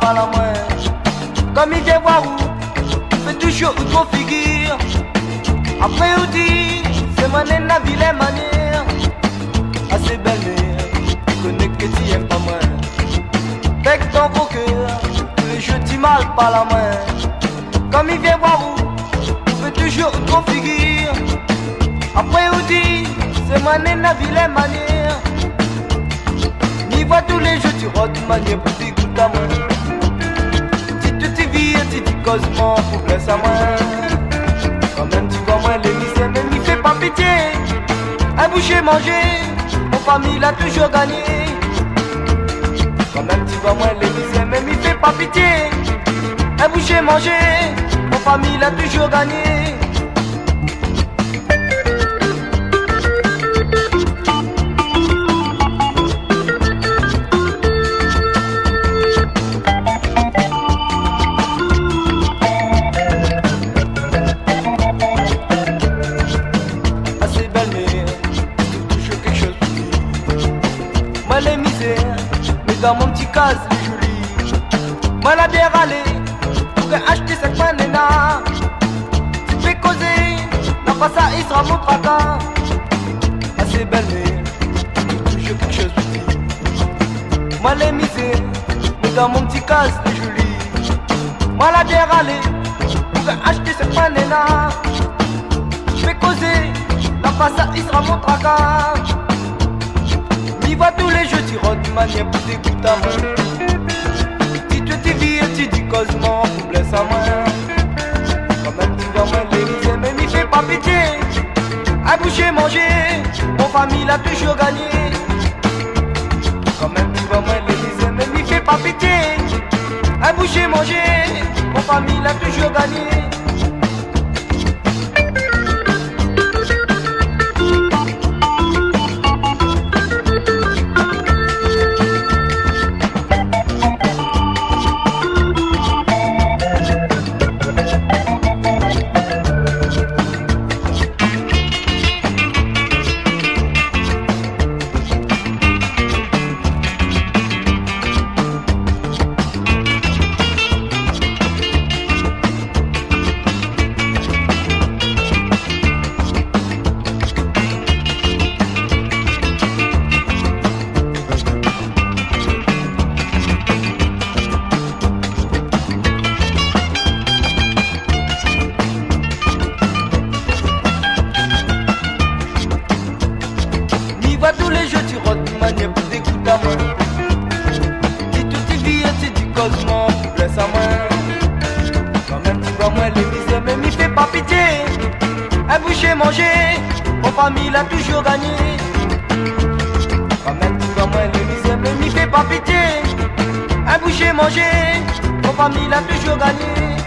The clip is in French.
pas la main. Comme il vient voir où, fait toujours une grosse figure. Après il dit, c'est mon la vilaine manière. Assez belle mère, tu connais que tu aimes pas moi. Avec ton gros cœur, tous les jeux tu mal pas la main. Comme il vient voir où, fait toujours une grosse figure. Après il dit, c'est mon la vilaine manière. Ni vois tous les jeux tu rotes de manière pour t'écouter à moi. Tu vis, tu dis cosement pour blesser à moi. Quand même tu vois moi les misères, mais m'y fais pas pitié. Un boucher manger, mon famille l'a toujours gagné. Quand même tu vois moi les misères, mais m'y fais pas pitié. Un boucher manger, mon famille l'a toujours gagné. Dans mon petit case joli, moi la déralé pour acheter cette manena. Tu fais causer, n'a pas ça, il sera mon tracas. Assez belle mais toujours quelque chose de petit. Moi les misères, mais dans mon petit case joli, moi la déralé pour acheter cette manena. Tu fais causer, n'a pas ça, il sera mon tracas. Tu vois tous les jeux, tu rentres de manière pour t'écouter à moi. Si tu te vis et tu dis cosement pour blesser à moi. Quand même tu vois moi les misères, mais m'y fais pas pitié. Un boucher manger, mon famille l'a toujours gagné. Quand même tu vois moi les misères, mais m'y fais pas pitié. Un boucher manger, mon famille l'a toujours gagné. Tous les jeux tu rotes de manière pour t'écouter à moi. Si tout est vie et tu dis cosement pour blesser à moi. Quand même tu vois moi les misères, mais m'y fais pas pitié. Un boucher manger, mon famille l'a toujours gagné. Quand même tu vois moi les misères, mais m'y fais pas pitié. Un boucher manger, mon famille l'a toujours gagné.